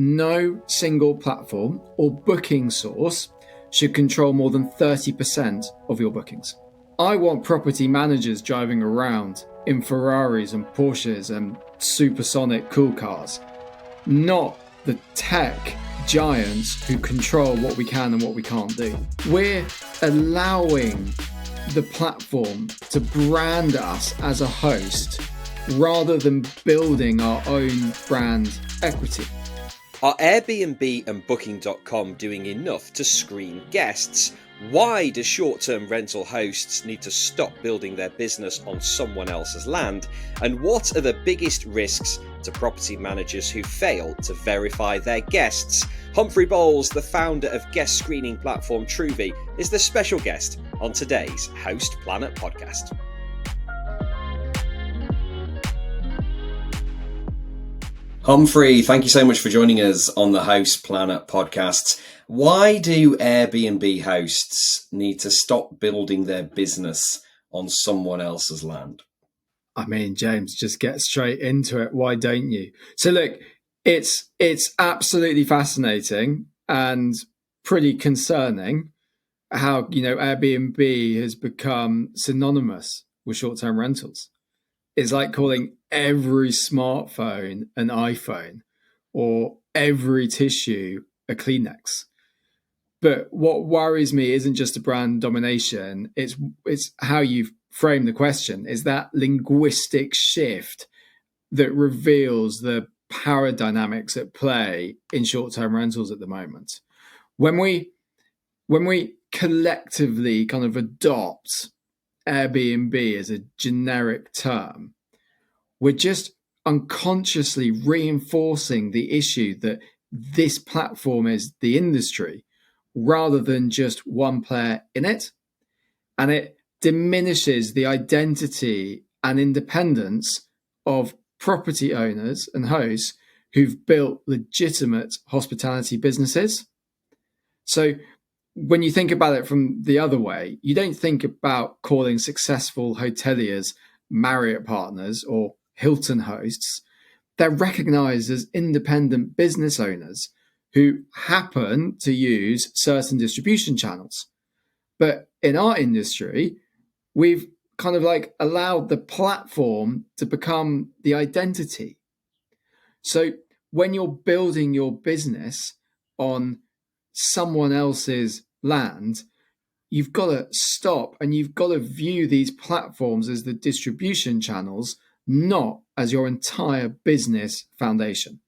no single platform or booking source should control more than 30% of your bookings. I want property managers driving around in Ferraris and Porsches and supersonic cool cars, not the tech giants who control what we can and what we can't do. We're allowing the platform to brand us as a host rather than building our own brand equity. Are Airbnb and Booking.com doing enough to screen guests? Why do short-term rental hosts need to stop building their business on someone else's land? And what are the biggest risks to property managers who fail to verify their guests? Humphrey, the founder of guest screening platform Truvi, is the special guest on today's Host Planet podcast. Humphrey, thank you so much for joining us on the Host Planet podcast. Why do Airbnb hosts need to stop building their business on someone else's land? I mean, James, just get straight into it. Why don't you? So look, it's absolutely fascinating and pretty concerning how, Airbnb has become synonymous with short-term rentals. It's like calling every smartphone an iPhone or every tissue a Kleenex. But what worries me isn't just the brand domination, it's how you've framed the question, is that linguistic shift that reveals the power dynamics at play in short-term rentals at the moment. When we collectively kind of adopt Airbnb as a generic term, we're just unconsciously reinforcing the issue that this platform is the industry rather than just one player in it. And it diminishes the identity and independence of property owners and hosts who've built legitimate hospitality businesses. So when you think about it from the other way, you don't think about calling successful hoteliers Marriott partners or Hilton hosts. They're recognized as independent business owners who happen to use certain distribution channels. But in our industry, we've kind of like allowed the platform to become the identity. So when you're building your business on someone else's land, you've got to stop and you've got to view these platforms as the distribution channels, not as your entire business foundation.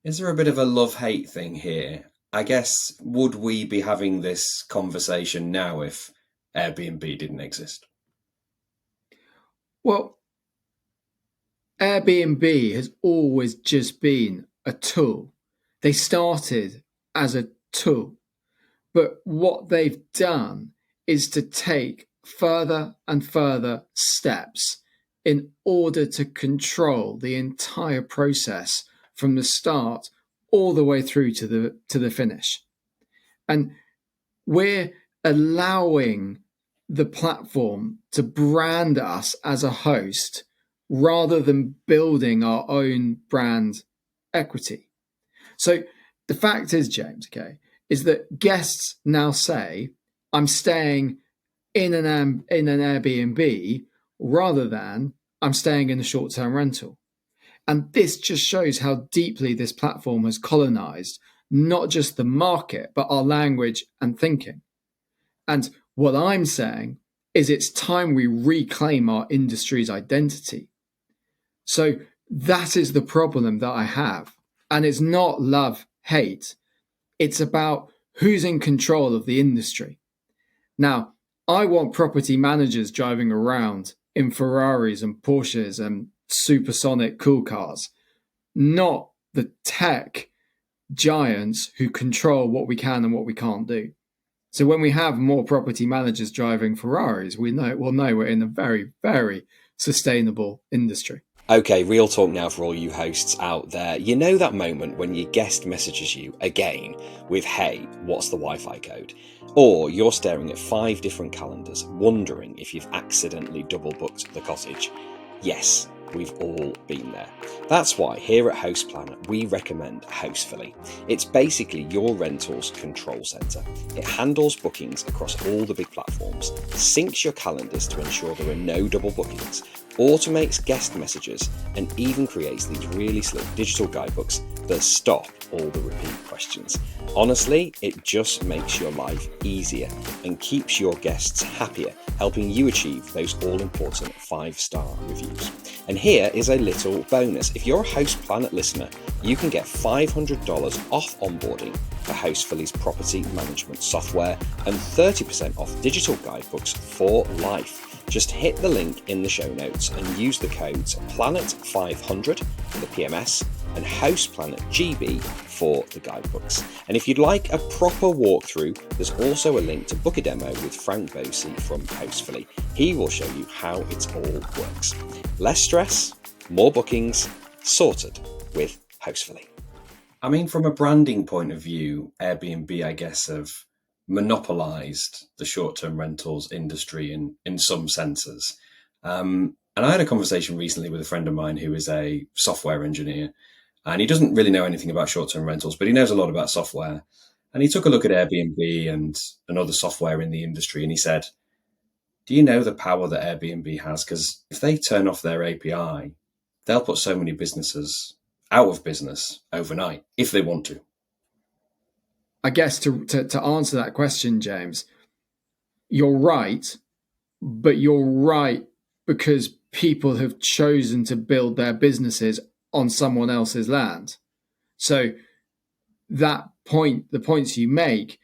Is there a bit of a love-hate thing here? I guess, would we be having this conversation now if Airbnb didn't exist? Well, Airbnb has always just been a tool. They started as a tool, but what they've done is to take further and further steps in order to control the entire process from the start all the way through to the finish. And we're allowing the platform to brand us as a host rather than building our own brand equity. So the fact is, James, is that guests now say, I'm staying in an Airbnb rather than I'm staying in a short-term rental. And this just shows how deeply this platform has colonized not just the market, but our language and thinking. And what I'm saying is it's time we reclaim our industry's identity. So that is the problem that I have. And it's not love, hate. It's about who's in control of the industry. Now, I want property managers driving around in Ferraris and Porsches and supersonic cool cars, not the tech giants who control what we can and what we can't do. So when we have more property managers driving Ferraris, we'll know we're in a very, very sustainable industry. Okay, real talk now for all you hosts out there. You know that moment when your guest messages you again with, hey, what's the Wi-Fi code? Or you're staring at 5 different calendars, wondering if you've accidentally double booked the cottage. Yes, We've all been there. That's why here at House Planner we recommend Housefully. It's basically your rentals control centre. It handles bookings across all the big platforms, syncs your calendars to ensure there are no double bookings, automates guest messages, and even creates these really slick digital guidebooks that stop all the repeat questions. Honestly, it just makes your life easier and keeps your guests happier, helping you achieve those all-important 5-star reviews. And here is a little bonus. If you're a House Planet listener, you can get $500 off onboarding for Housefully's property management software and 30% off digital guidebooks for life. Just hit the link in the show notes and use the codes PLANET500 for the PMS and HousePlanetGB for the guidebooks. And if you'd like a proper walkthrough, there's also a link to book a demo with Frank Bosey from Housefully. He will show you how it all works. Less stress, more bookings, sorted with Housefully. I mean, from a branding point of view, Airbnb, I guess, have monopolized the short-term rentals industry in some senses. And I had a conversation recently with a friend of mine who is a software engineer, and he doesn't really know anything about short-term rentals, but he knows a lot about software. And he took a look at Airbnb and other software in the industry, and he said, do you know the power that Airbnb has? Because if they turn off their API, they'll put so many businesses out of business overnight if they want to. I guess to answer that question, James, you're right, but you're right because people have chosen to build their businesses on someone else's land. So that point, the points you make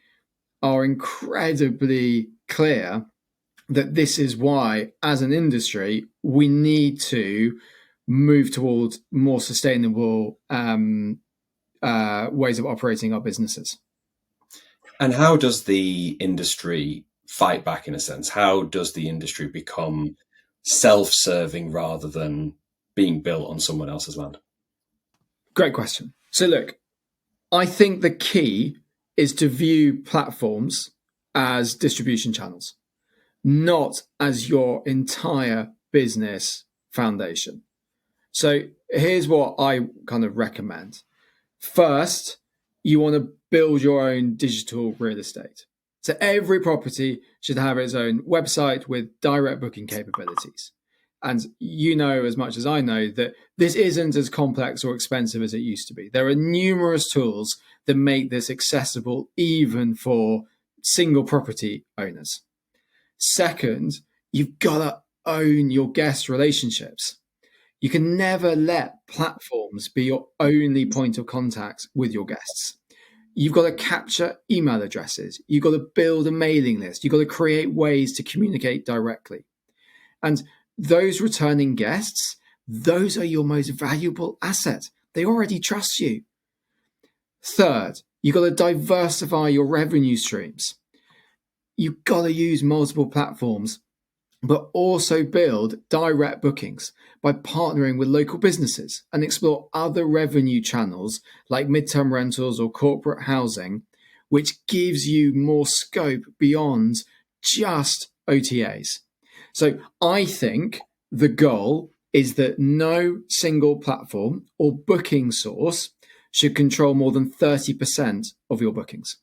are incredibly clear that this is why, as an industry, we need to move towards more sustainable ways of operating our businesses. And how does the industry fight back, in a sense? How does the industry become self-serving rather than being built on someone else's land? Great question. So look, I think the key is to view platforms as distribution channels, not as your entire business foundation. So here's what I kind of recommend. First, you want to build your own digital real estate. So every property should have its own website with direct booking capabilities. And you know as much as I know that this isn't as complex or expensive as it used to be. There are numerous tools that make this accessible even for single property owners. Second, you've got to own your guest relationships. You can never let platforms be your only point of contact with your guests. You've got to capture email addresses. You've got to build a mailing list. You've got to create ways to communicate directly. And those returning guests, those are your most valuable asset. They already trust you. Third, you've got to diversify your revenue streams. You've got to use multiple platforms, but also build direct bookings by partnering with local businesses and explore other revenue channels like midterm rentals or corporate housing, which gives you more scope beyond just OTAs. So I think the goal is that no single platform or booking source should control more than 30% of your bookings.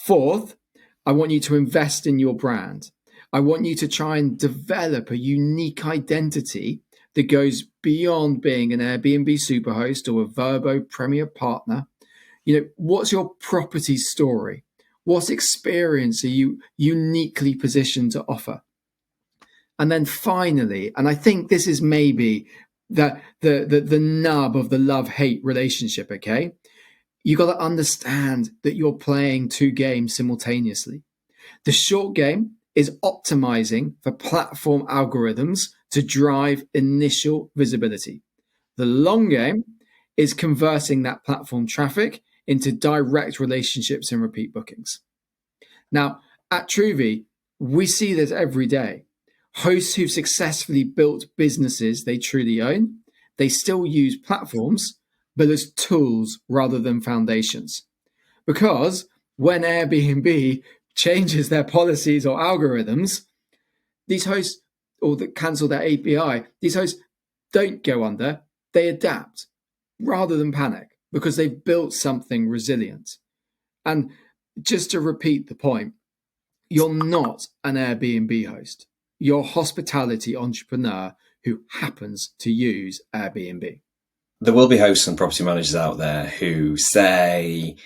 Fourth, I want you to invest in your brand. I want you to try and develop a unique identity that goes beyond being an Airbnb superhost or a Vrbo Premier partner. You know, what's your property story? What experience are you uniquely positioned to offer? And then finally, and I think this is maybe the nub of the love-hate relationship, okay? You got to understand that you're playing two games simultaneously. The short game is optimizing for platform algorithms to drive initial visibility. The long game is converting that platform traffic into direct relationships and repeat bookings. Now, at Truvi, we see this every day. Hosts who've successfully built businesses they truly own, they still use platforms, but as tools rather than foundations. Because when Airbnb changes their policies or algorithms, these hosts, or that cancel their API, these hosts don't go under, they adapt rather than panic because they've built something resilient. And just to repeat the point, you're not an Airbnb host. You're a hospitality entrepreneur who happens to use Airbnb. There will be hosts and property managers out there who say,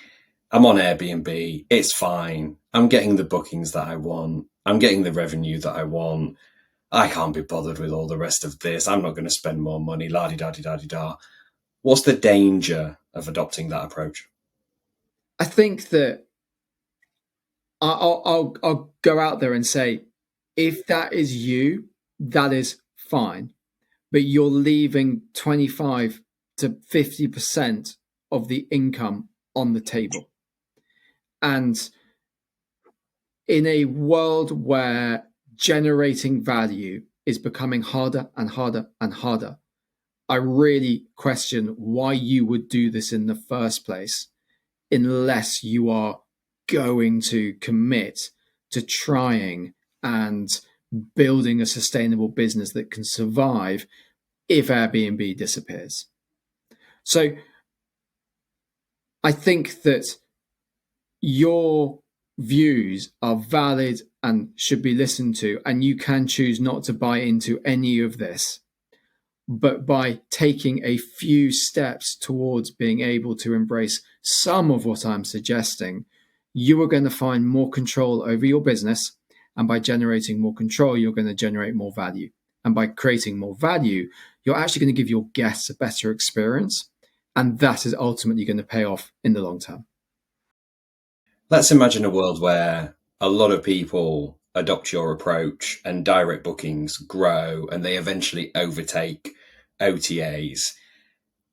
I'm on Airbnb, it's fine. I'm getting the bookings that I want. I'm getting the revenue that I want. I can't be bothered with all the rest of this. I'm not going to spend more money, la-di-da-di-da-di-da. What's the danger of adopting that approach? I think that I'll go out there and say, if that is you, that is fine. But you're leaving 25 to 50% of the income on the table. And in a world where generating value is becoming harder and harder and harder, I really question why you would do this in the first place unless you are going to commit to trying and building a sustainable business that can survive if Airbnb disappears. So I think that your views are valid and should be listened to, and you can choose not to buy into any of this. But by taking a few steps towards being able to embrace some of what I'm suggesting, you are going to find more control over your business. And by generating more control, you're going to generate more value. And by creating more value, you're actually going to give your guests a better experience. And that is ultimately going to pay off in the long term. Let's imagine a world where a lot of people adopt your approach and direct bookings grow and they eventually overtake OTAs.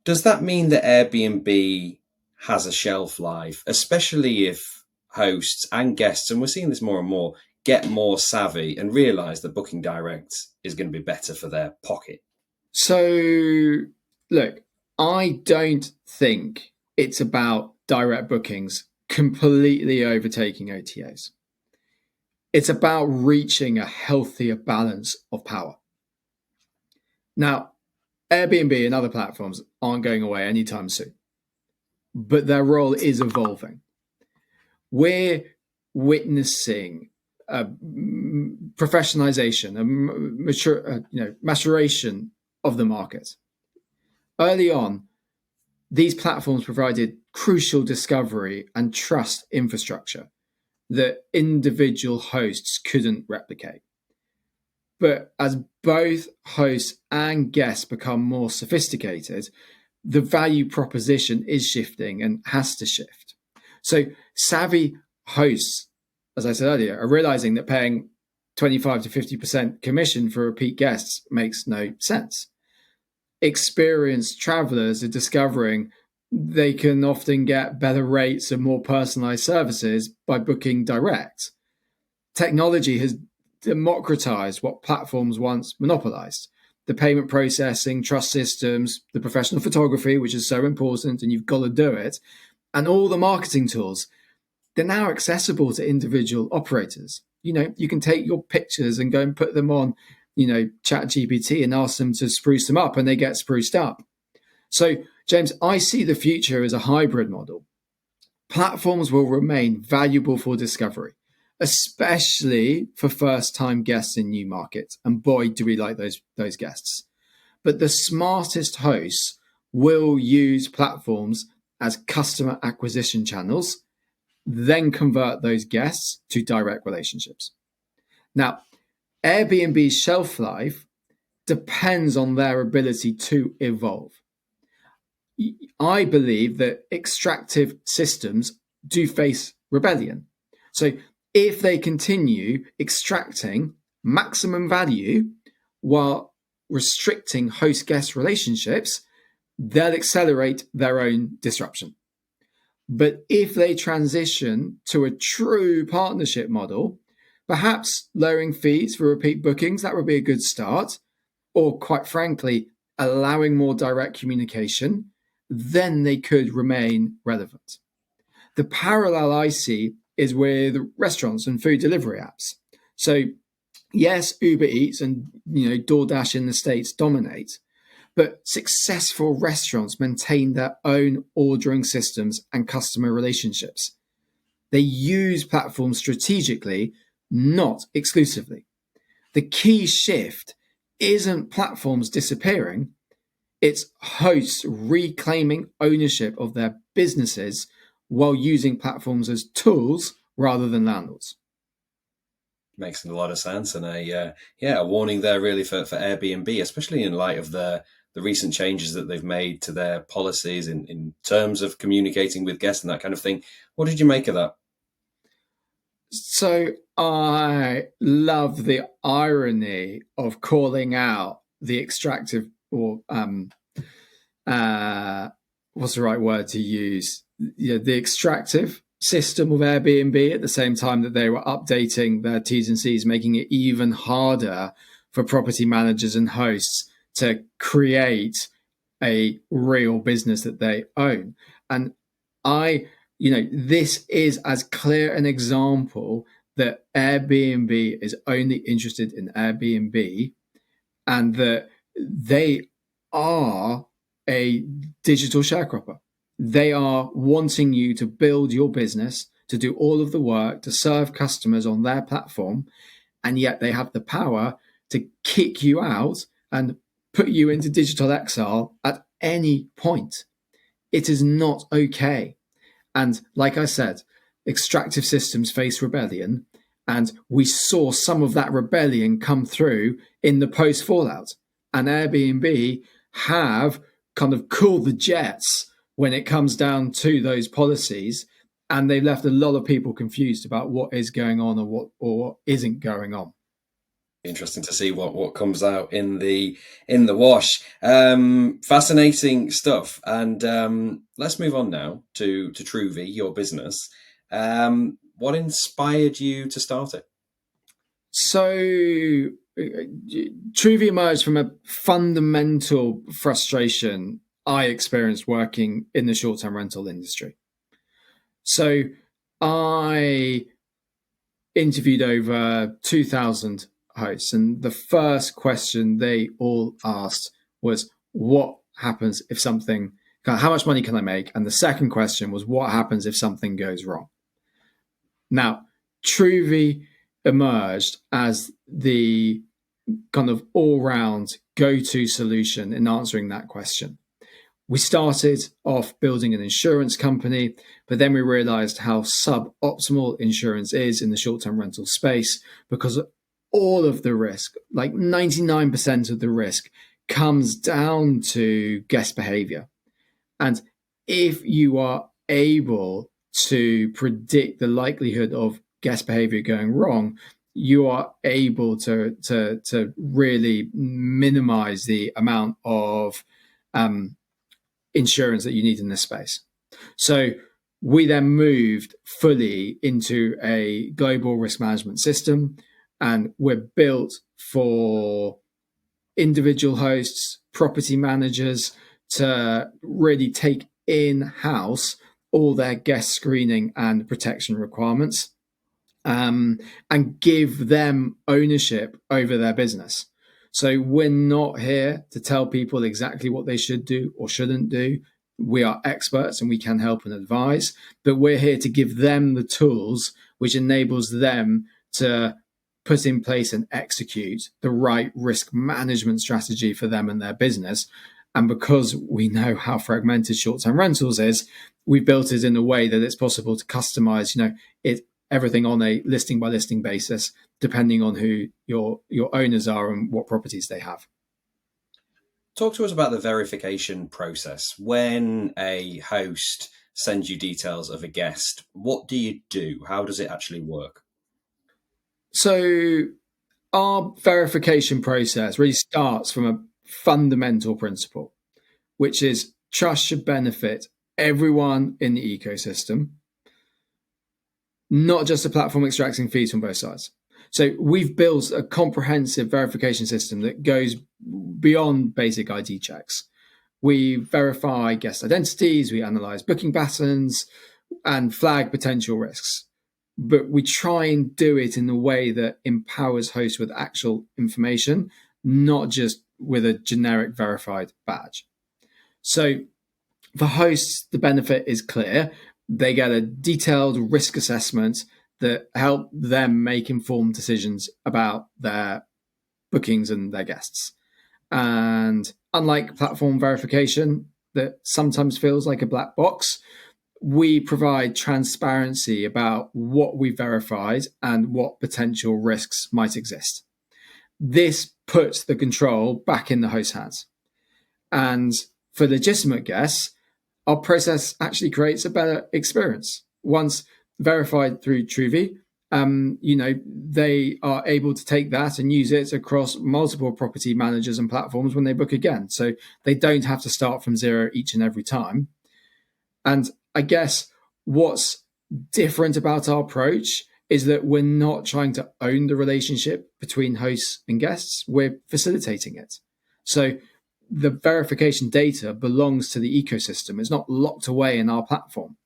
Does that mean that Airbnb has a shelf life, especially if hosts and guests, and we're seeing this more and more, get more savvy and realize that booking direct is going to be better for their pocket? So, look, I don't think it's about direct bookings completely overtaking OTAs. It's about reaching a healthier balance of power. Now, Airbnb and other platforms aren't going away anytime soon, but their role is evolving. We're witnessing a professionalization, a maturation of the market. Early on, these platforms provided crucial discovery and trust infrastructure that individual hosts couldn't replicate. But as both hosts and guests become more sophisticated, the value proposition is shifting and has to shift. So savvy hosts, as I said earlier, are realizing that paying 25 to 50% commission for repeat guests makes no sense. Experienced travelers are discovering they can often get better rates and more personalized services by booking direct. Technology has democratized what platforms once monopolized. The payment processing, trust systems, the professional photography, which is so important and you've got to do it, and all the marketing tools, they're now accessible to individual operators. You can take your pictures and go and put them on, ChatGPT and ask them to spruce them up and they get spruced up. So, James, I see the future as a hybrid model. Platforms will remain valuable for discovery, especially for first-time guests in new markets. And boy, do we like those guests. But the smartest hosts will use platforms as customer acquisition channels, then convert those guests to direct relationships. Now, Airbnb's shelf life depends on their ability to evolve. I believe that extractive systems do face rebellion. So if they continue extracting maximum value while restricting host-guest relationships, they'll accelerate their own disruption. But if they transition to a true partnership model, perhaps lowering fees for repeat bookings, that would be a good start, or quite frankly, allowing more direct communication, then they could remain relevant. The parallel I see is with restaurants and food delivery apps. So yes, Uber Eats and DoorDash in the States dominate, But successful restaurants maintain their own ordering systems and customer relationships. They use platforms strategically, not exclusively. The key shift isn't platforms disappearing, it's hosts reclaiming ownership of their businesses while using platforms as tools rather than landlords. Makes a lot of sense, and a warning there really for Airbnb, especially in light of the recent changes that they've made to their policies in terms of communicating with guests and that kind of thing. What did you make of that? So I love the irony of calling out the extractive, or what's the right word to use? The extractive system of Airbnb at the same time that they were updating their T's and C's, making it even harder for property managers and hosts to create a real business that they own. And this is as clear an example that Airbnb is only interested in Airbnb, and that they are a digital sharecropper. They are wanting you to build your business, to do all of the work, to serve customers on their platform, and yet they have the power to kick you out and put you into digital exile at any point. It is not okay. And like I said, extractive systems face rebellion, and we saw some of that rebellion come through in the post fallout. And Airbnb have kind of cooled the jets when it comes down to those policies, and they've left a lot of people confused about what is going on or what isn't going on. Interesting to see what comes out in the wash. Fascinating stuff. And let's move on now to Truvi, your business. What inspired you to start it? So Truvi emerged from a fundamental frustration I experienced working in the short-term rental industry. So I interviewed over 2,000 hosts, and the first question they all asked was, what happens if something, how much money can I make? And the second question was, what happens if something goes wrong? Now, Truvi emerged as the kind of all-round go-to solution in answering that question. We started off building an insurance company, but then we realized how suboptimal insurance is in the short-term rental space, because all of the risk, like 99% of the risk, comes down to guest behavior. And if you are able to predict the likelihood of guest behavior going wrong, you are able to really minimize the amount of insurance that you need in this space. So we then moved fully into a global risk management system, and we're built for individual hosts, property managers to really take in-house all their guest screening and protection requirements, and give them ownership over their business. So we're not here to tell people exactly what they should do or shouldn't do. We are experts and we can help and advise, but we're here to give them the tools which enables them to put in place and execute the right risk management strategy for them and their business. And because we know how fragmented short-term rentals is, we built it in a way that it's possible to customize, everything on a listing by listing basis, depending on who your owners are and what properties they have. Talk to us about the verification process. When a host sends you details of a guest, what do you do? How does it actually work? So our verification process really starts from a fundamental principle, which is trust should benefit everyone in the ecosystem, not just a platform extracting fees from both sides. So we've built a comprehensive verification system that goes beyond basic ID checks. We verify guest identities, we analyze booking patterns, and flag potential risks. But we try and do it in a way that empowers hosts with actual information, not just with a generic verified badge. So for hosts, the benefit is clear. They get a detailed risk assessment that help them make informed decisions about their bookings and their guests. And unlike platform verification that sometimes feels like a black box, we provide transparency about what we verified and what potential risks might exist. This puts the control back in the host's hands. And for legitimate guests, our process actually creates a better experience. Once verified through Truvi, they are able to take that and use it across multiple property managers and platforms when they book again. So they don't have to start from zero each and every time. And I guess what's different about our approach is that we're not trying to own the relationship between hosts and guests. We're facilitating it. So the verification data belongs to the ecosystem. It's not locked away in our platform.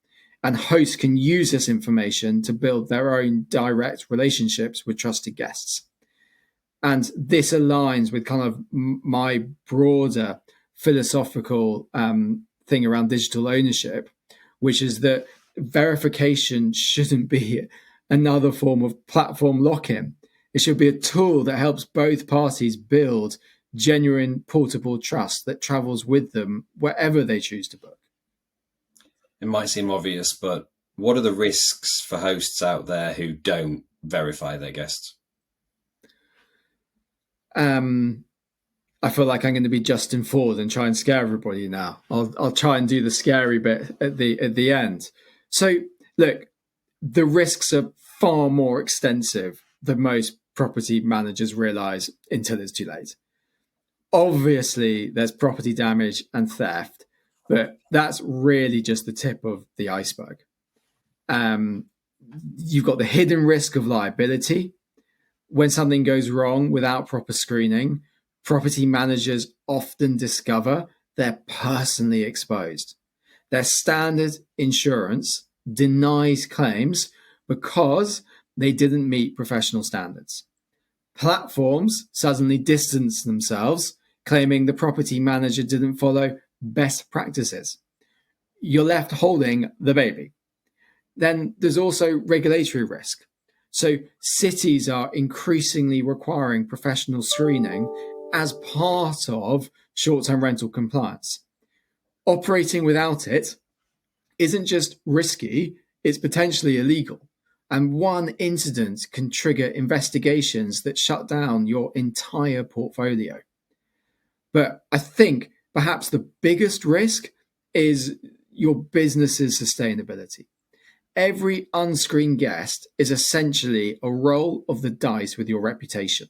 And hosts can use this information to build their own direct relationships with trusted guests. And this aligns with kind of my broader philosophical thing around digital ownership, which is that verification shouldn't be another form of platform lock-in. It should be a tool that helps both parties build genuine portable trust that travels with them wherever they choose to book. It might seem obvious, but what are the risks for hosts out there who don't verify their guests? I feel like I'm going to be Justin Ford and try and scare everybody now. I'll try and do the scary bit at the end. So look, the risks are far more extensive than most property managers realize until it's too late. Obviously, there's property damage and theft, but that's really just the tip of the iceberg. You've got the hidden risk of liability. When something goes wrong without proper screening, property managers often discover they're personally exposed. Their standard insurance denies claims because they didn't meet professional standards. Platforms suddenly distance themselves, claiming the property manager didn't follow best practices. You're left holding the baby. Then there's also regulatory risk. So cities are increasingly requiring professional screening as part of short-term rental compliance. Operating without it isn't just risky, it's potentially illegal. And one incident can trigger investigations that shut down your entire portfolio. But I think perhaps the biggest risk is your business's sustainability. Every unscreened guest is essentially a roll of the dice with your reputation.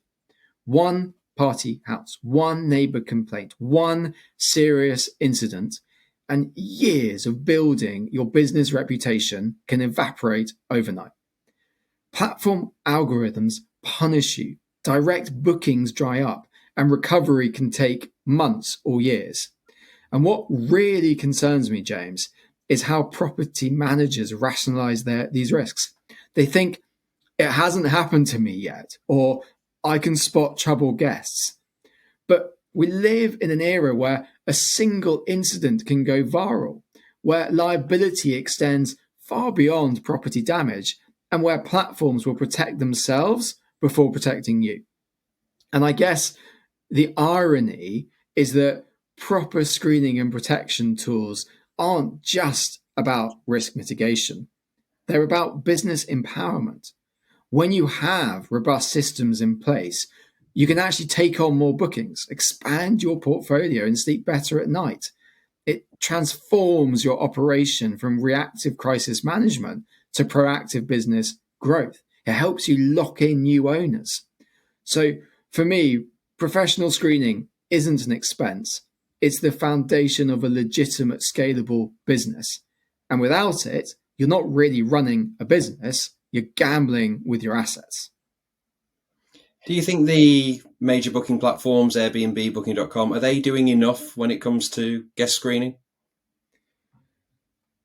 One party house, one neighbor complaint, one serious incident, and years of building your business reputation can evaporate overnight. Platform algorithms punish you, direct bookings dry up, and recovery can take months or years. And what really concerns me, James, is how property managers rationalize these risks. They think it hasn't happened to me yet, or I can spot troubled guests. But we live in an era where a single incident can go viral, where liability extends far beyond property damage, and where platforms will protect themselves before protecting you. And I guess the irony is that proper screening and protection tools aren't just about risk mitigation. They're about business empowerment. When you have robust systems in place, you can actually take on more bookings, expand your portfolio, and sleep better at night. It transforms your operation from reactive crisis management to proactive business growth. It helps you lock in new owners. So for me, professional screening isn't an expense. It's the foundation of a legitimate, scalable business. And without it, you're not really running a business, you're gambling with your assets. Do you think the major booking platforms, Airbnb, Booking.com, are they doing enough when it comes to guest screening?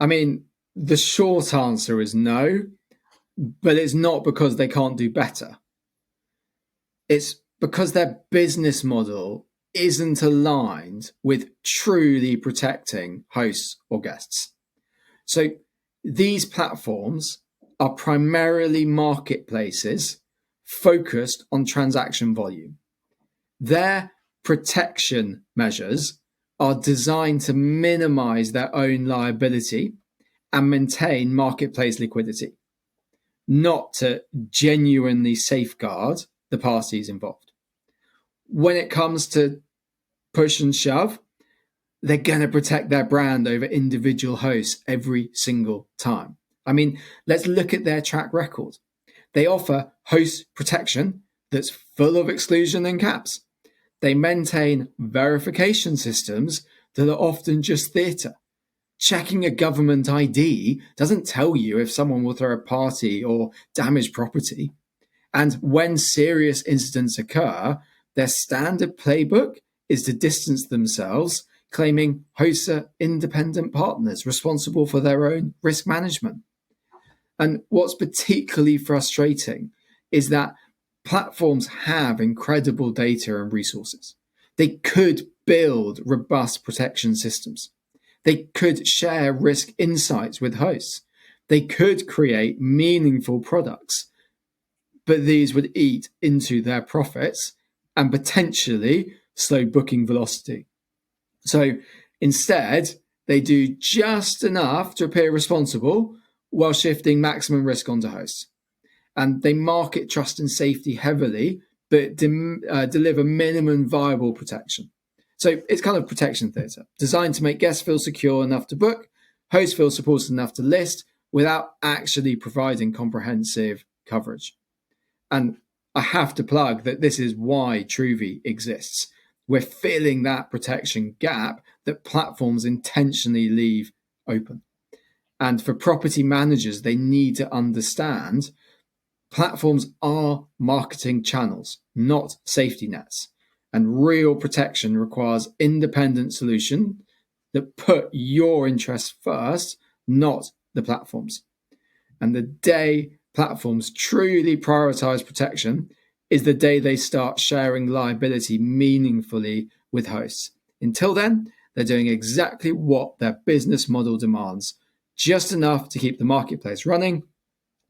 I mean, the short answer is no, but it's not because they can't do better. It's because their business model isn't aligned with truly protecting hosts or guests. So these platforms are primarily marketplaces focused on transaction volume. Their protection measures are designed to minimize their own liability and maintain marketplace liquidity, not to genuinely safeguard the parties involved. When it comes to push and shove, they're going to protect their brand over individual hosts every single time. I mean, let's look at their track record. They offer host protection that's full of exclusion and caps. They maintain verification systems that are often just theatre. Checking a government ID doesn't tell you if someone will throw a party or damage property. And when serious incidents occur, their standard playbook is to distance themselves, claiming hosts are independent partners responsible for their own risk management. And what's particularly frustrating is that platforms have incredible data and resources. They could build robust protection systems. They could share risk insights with hosts. They could create meaningful products, but these would eat into their profits and potentially slow booking velocity. So instead, they do just enough to appear responsible while shifting maximum risk onto hosts. And they market trust and safety heavily, but deliver minimum viable protection. So it's kind of protection theatre, designed to make guests feel secure enough to book, hosts feel supported enough to list, without actually providing comprehensive coverage. And I have to plug that this is why Truvi exists. We're filling that protection gap that platforms intentionally leave open. And for property managers, they need to understand platforms are marketing channels, not safety nets. And real protection requires independent solution that put your interests first, not the platforms. And the day platforms truly prioritize protection is the day they start sharing liability meaningfully with hosts. Until then, they're doing exactly what their business model demands, just enough to keep the marketplace running,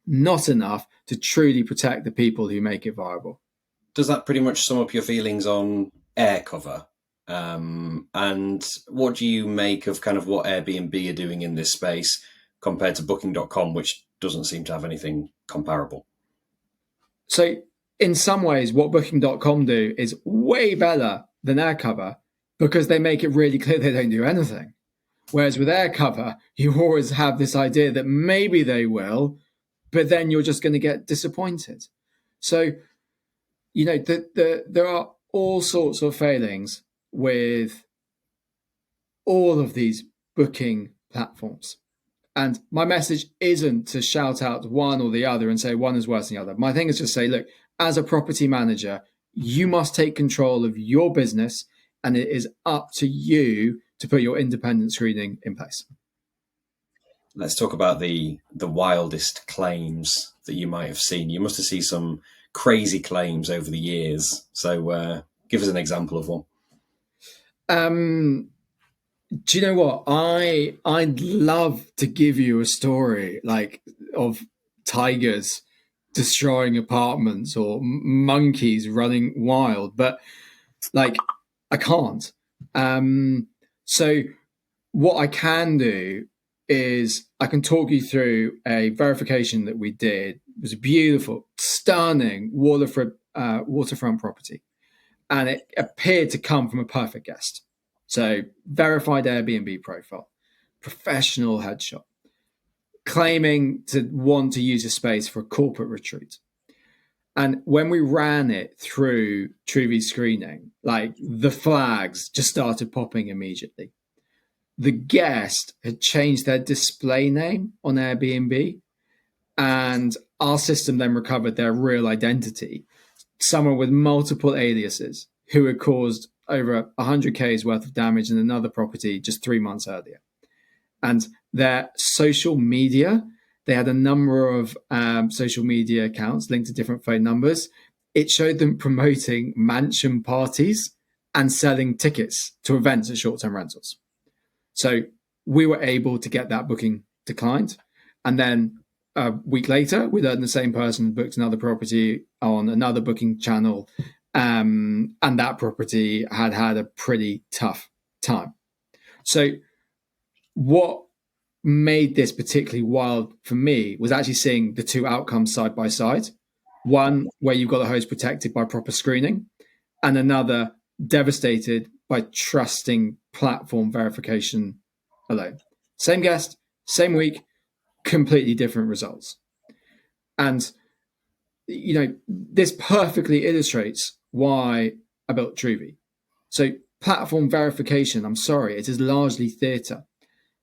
not enough to truly protect the people who make it viable. Does that pretty much sum up your feelings on air cover? And what do you make of kind of what Airbnb are doing in this space compared to Booking.com, which doesn't seem to have anything comparable? So in some ways, what Booking.com do is way better than air cover because they make it really clear they don't do anything. Whereas with air cover, you always have this idea that maybe they will, but then you're just going to get disappointed. So, there are all sorts of failings with all of these booking platforms. And my message isn't to shout out one or the other and say one is worse than the other. My thing is just say, look, as a property manager, you must take control of your business, and it is up to you to put your independent screening in place. Let's talk about the wildest claims that you might have seen. You must have seen some crazy claims over the years. So give us an example of one. Do you know what? I'd love to give you a story like of tigers destroying apartments or monkeys running wild, but like I can't. So what I can do is I can talk you through a verification that we did. It was a beautiful, stunning waterfront property, and it appeared to come from a perfect guest. So verified Airbnb profile, professional headshot, claiming to want to use a space for a corporate retreat. And when we ran it through Truvi screening, like the flags just started popping immediately. The guest had changed their display name on Airbnb, and our system then recovered their real identity, someone with multiple aliases who had caused over 100K's worth of damage in another property just 3 months earlier. And their social media, they had a number of social media accounts linked to different phone numbers. It showed them promoting mansion parties and selling tickets to events at short-term rentals. So we were able to get that booking declined. And then a week later, we learned the same person booked another property on another booking channel. And that property had a pretty tough time. So what made this particularly wild for me was actually seeing the two outcomes side by side. One where you've got a host protected by proper screening, and another devastated by trusting platform verification alone. Same guest, same week, completely different results. And, this perfectly illustrates why I built Truvi. So platform verification, I'm sorry, it is largely theatre.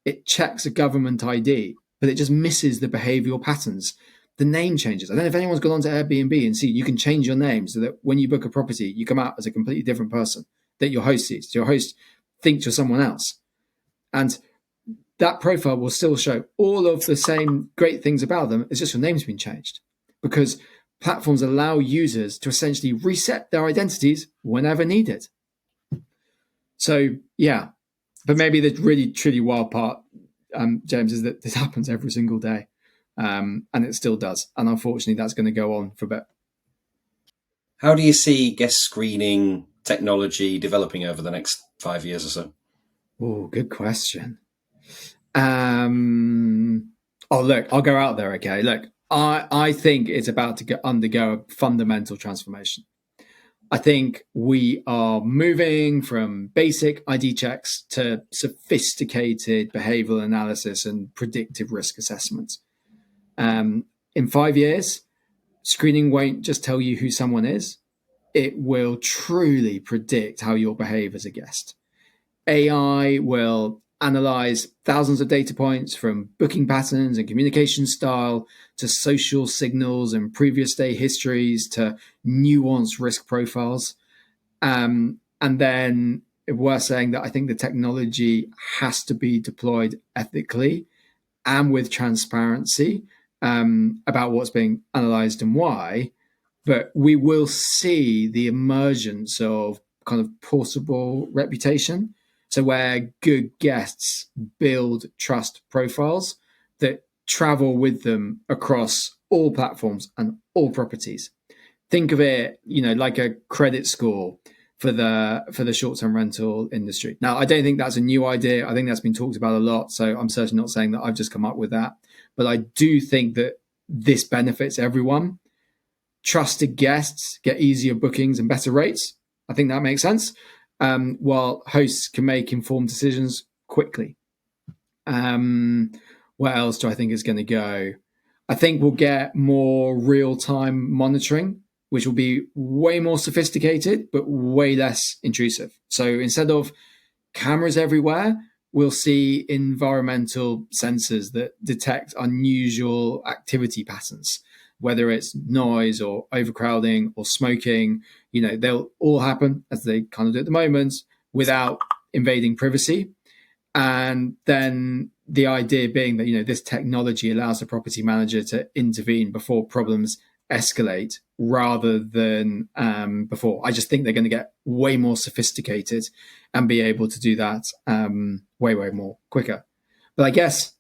It checks a government ID, but it just misses the behavioral patterns. The name changes. I don't know if anyone's gone on to Airbnb and see you can change your name so that when you book a property, you come out as a completely different person that your host sees. So your host thinks you're someone else. And that profile will still show all of the same great things about them. It's just your name's been changed, because platforms allow users to essentially reset their identities whenever needed. So, yeah. But maybe the really, truly wild part, James, is that this happens every single day. And it still does. And unfortunately, that's going to go on for a bit. How do you see guest screening technology developing over the next 5 years or so? Oh, good question. Look, I'll go out there, okay? Look, I think it's about to undergo a fundamental transformation. I think we are moving from basic ID checks to sophisticated behavioral analysis and predictive risk assessment. In 5 years, screening won't just tell you who someone is. It will truly predict how you'll behave as a guest. AI will analyze thousands of data points, from booking patterns and communication style to social signals and previous stay histories to nuanced risk profiles. And then we're saying that I think the technology has to be deployed ethically and with transparency about what's being analyzed and why. But we will see the emergence of kind of portable reputation. So where good guests build trust profiles that travel with them across all platforms and all properties. Think of it, like a credit score for the short-term rental industry. Now, I don't think that's a new idea. I think that's been talked about a lot. So I'm certainly not saying that I've just come up with that. But I do think that this benefits everyone. Trusted guests get easier bookings and better rates. I think that makes sense. While hosts can make informed decisions quickly. Where else do I think it's going to go? I think we'll get more real-time monitoring, which will be way more sophisticated, but way less intrusive. So instead of cameras everywhere, we'll see environmental sensors that detect unusual activity patterns, whether it's noise or overcrowding or smoking. They'll all happen, as they kind of do at the moment, without invading privacy. And then the idea being that, this technology allows the property manager to intervene before problems escalate rather than before. I just think they're going to get way more sophisticated and be able to do that way, way more quicker. But I guess,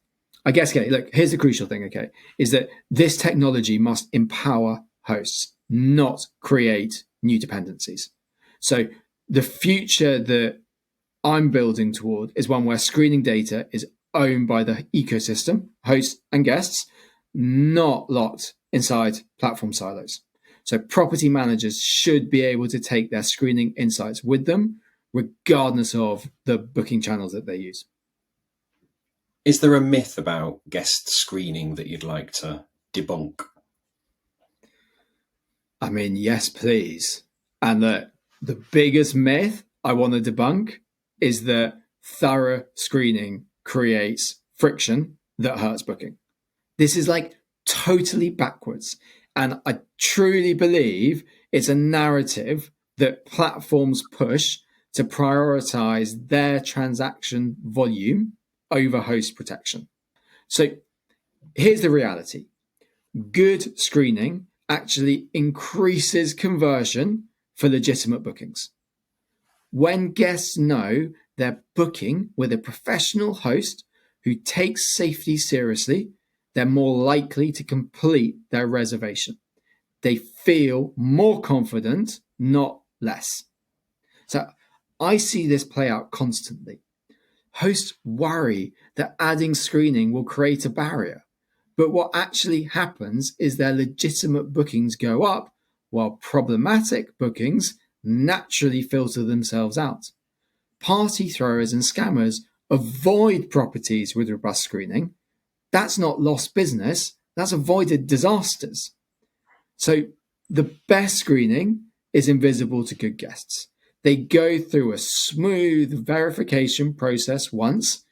okay, look, here's the crucial thing, okay, is that this technology must empower hosts, not create new dependencies. So the future that I'm building toward is one where screening data is owned by the ecosystem, hosts and guests, not locked inside platform silos. So property managers should be able to take their screening insights with them, regardless of the booking channels that they use. Is there a myth about guest screening that you'd like to debunk? I mean, yes, please. And the biggest myth I want to debunk is that thorough screening creates friction that hurts booking. This is like totally backwards. And I truly believe it's a narrative that platforms push to prioritize their transaction volume over host protection. So here's the reality. Good screening actually increases conversion for legitimate bookings. When guests know they're booking with a professional host who takes safety seriously, they're more likely to complete their reservation. They feel more confident, not less. So I see this play out constantly. Hosts worry that adding screening will create a barrier, but what actually happens is their legitimate bookings go up while problematic bookings naturally filter themselves out. Party throwers and scammers avoid properties with robust screening. That's not lost business, that's avoided disasters. So the best screening is invisible to good guests. They go through a smooth verification process once,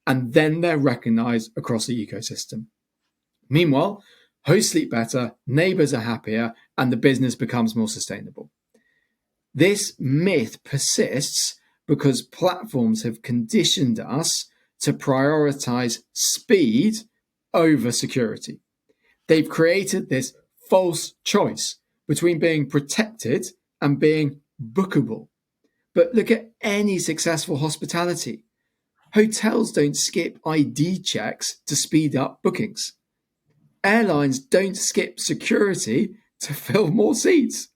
and then they're recognized across the ecosystem. Meanwhile, hosts sleep better, neighbors are happier, and the business becomes more sustainable. This myth persists because platforms have conditioned us to prioritize speed over security. They've created this false choice between being protected and being bookable. But look at any successful hospitality. Hotels don't skip ID checks to speed up bookings. Airlines don't skip security to fill more seats.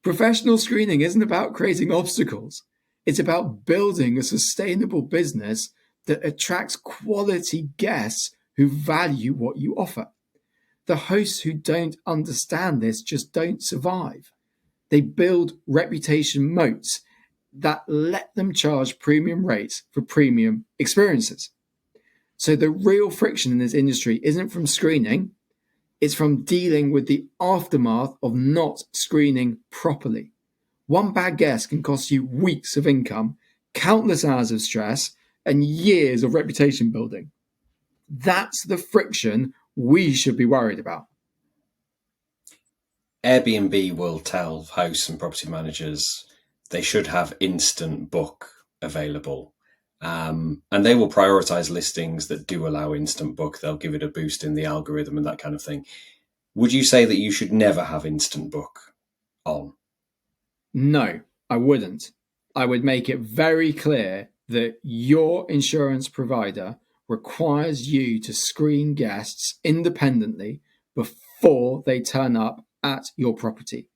Professional screening isn't about creating obstacles. It's about building a sustainable business that attracts quality guests who value what you offer. The hosts who don't understand this just don't survive. They build reputation moats that let them charge premium rates for premium experiences. So the real friction in this industry isn't from screening, it's from dealing with the aftermath of not screening properly. One bad guess can cost you weeks of income, countless hours of stress, and years of reputation building. That's the friction we should be worried about. Airbnb will tell hosts and property managers they should have instant book available. And they will prioritize listings that do allow instant book. They'll give it a boost in the algorithm and that kind of thing. Would you say that you should never have instant book on? No, I wouldn't. I would make it very clear that your insurance provider requires you to screen guests independently before they turn up at your property.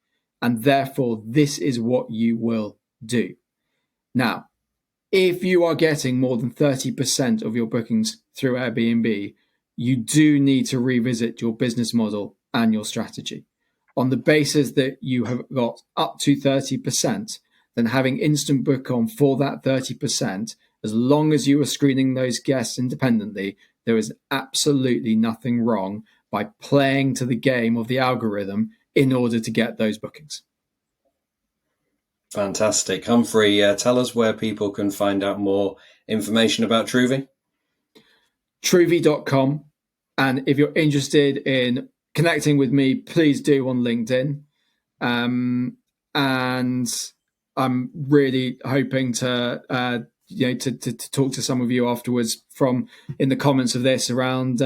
And therefore, this is what you will do. Now, if you are getting more than 30% of your bookings through Airbnb, you do need to revisit your business model and your strategy. On the basis that you have got up to 30%, then having instant book on for that 30%, as long as you are screening those guests independently, there is absolutely nothing wrong by playing to the game of the algorithm in order to get those bookings. Fantastic. Humphrey, tell us where people can find out more information about Truvi. Truvi.com. And if you're interested in connecting with me, please do on LinkedIn. And I'm really hoping to talk to some of you afterwards from in the comments of this around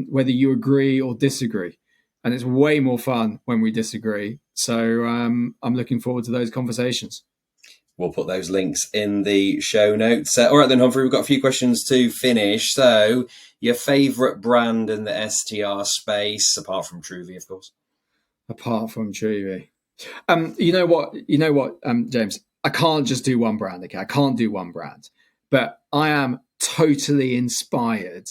whether you agree or disagree. And it's way more fun when we disagree. So I'm looking forward to those conversations. We'll put those links in the show notes. All right then, Humphrey, we've got a few questions to finish. So your favourite brand in the STR space, apart from Truvi, of course? Apart from Truvi. You know what, James? I can't just do one brand, okay? I can't do one brand. But I am totally inspired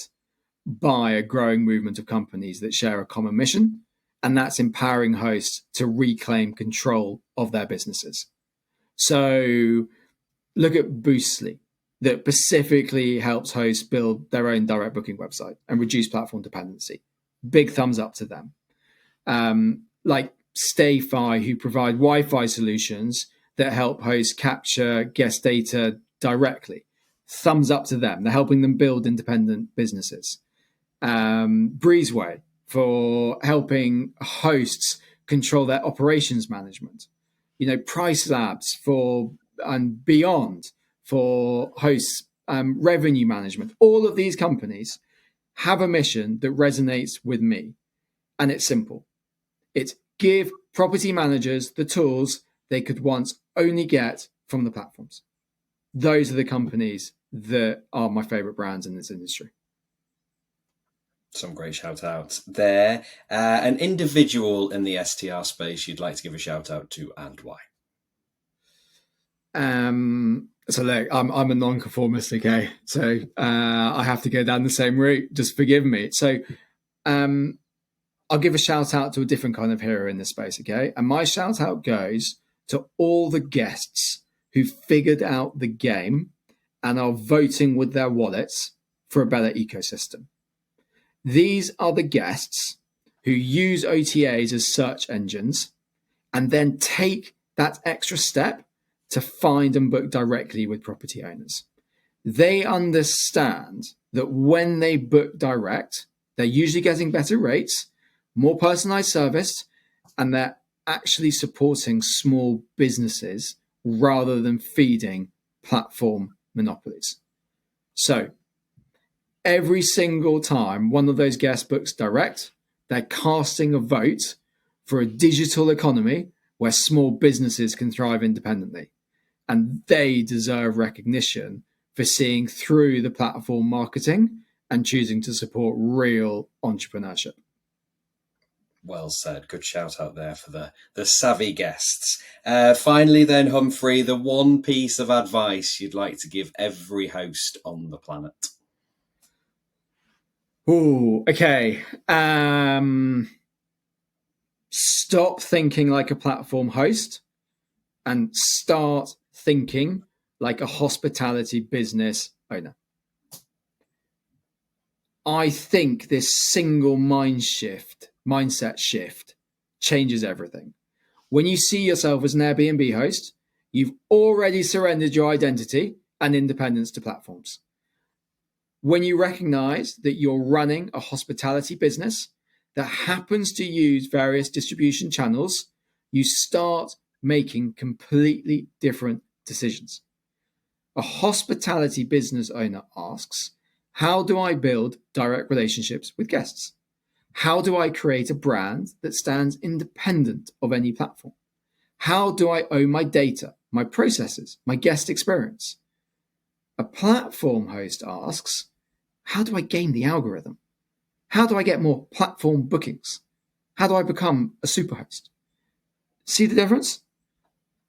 by a growing movement of companies that share a common mission, and that's empowering hosts to reclaim control of their businesses. So look at Boostly, that specifically helps hosts build their own direct booking website and reduce platform dependency. Big thumbs up to them. Like StayFi, who provide Wi-Fi solutions that help hosts capture guest data directly. Thumbs up to them. They're helping them build independent businesses. Breezeway for helping hosts control their operations management. PriceLabs for and beyond for hosts, revenue management. All of these companies have a mission that resonates with me. And it's simple. It's give property managers the tools they could once only get from the platforms. Those are the companies that are my favorite brands in this industry. Some great shout outs there. An individual in the STR space you'd like to give a shout out to, and why? So look, I'm a non-conformist, okay? So I have to go down the same route. Just forgive me. So I'll give a shout out to a different kind of hero in this space, okay? And my shout out goes to all the guests who figured out the game and are voting with their wallets for a better ecosystem. These are the guests who use OTAs as search engines and then take that extra step to find and book directly with property owners. They understand that when they book direct, they're usually getting better rates, more personalized service, and they're actually supporting small businesses rather than feeding platform monopolies. So every single time one of those guest books direct, they're casting a vote for a digital economy where small businesses can thrive independently. And they deserve recognition for seeing through the platform marketing and choosing to support real entrepreneurship. Well said. Good shout out there for the savvy guests. Finally then, Humphrey, the one piece of advice you'd like to give every host on the planet. Ooh, okay. Stop thinking like a platform host and start thinking like a hospitality business owner. I think this single mindset shift changes everything. When you see yourself as an Airbnb host, you've already surrendered your identity and independence to platforms. When you recognize that you're running a hospitality business that happens to use various distribution channels, you start making completely different decisions. A hospitality business owner asks, how do I build direct relationships with guests? How do I create a brand that stands independent of any platform? How do I own my data, my processes, my guest experience? A platform host asks, how do I game the algorithm? How do I get more platform bookings? How do I become a superhost? See the difference?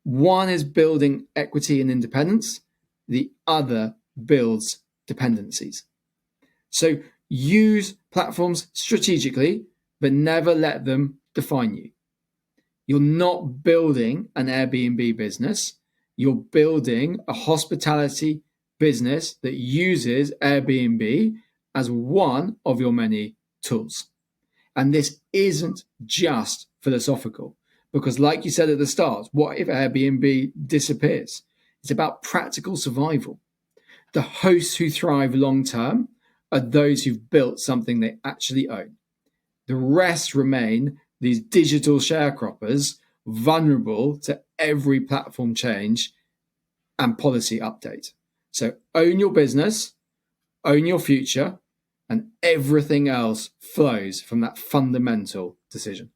One is building equity and independence. The other builds dependencies. So use platforms strategically, but never let them define you. You're not building an Airbnb business. You're building a hospitality business that uses Airbnb as one of your many tools. And this isn't just philosophical, because like you said at the start, what if Airbnb disappears? It's about practical survival. The hosts who thrive long-term are those who've built something they actually own. The rest remain these digital sharecroppers vulnerable to every platform change and policy update. So own your business, own your future, and everything else flows from that fundamental decision.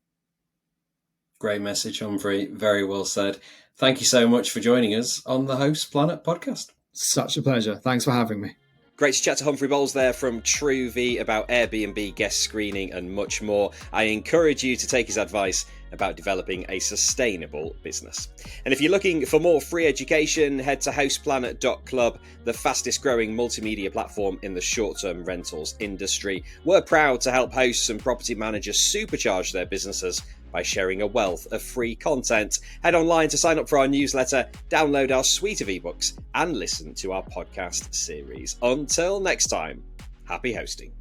Great message, Humphrey. Very well said. Thank you so much for joining us on the Host Planet podcast. Such a pleasure. Thanks for having me. Great to chat to Humphrey Bowles there from Truvi about Airbnb guest screening and much more. I encourage you to take his advice about developing a sustainable business. And if you're looking for more free education, head to hostplanet.club, the fastest growing multimedia platform in the short-term rentals industry. We're proud to help hosts and property managers supercharge their businesses by sharing a wealth of free content. Head online to sign up for our newsletter, download our suite of ebooks, and listen to our podcast series. Until next time, happy hosting.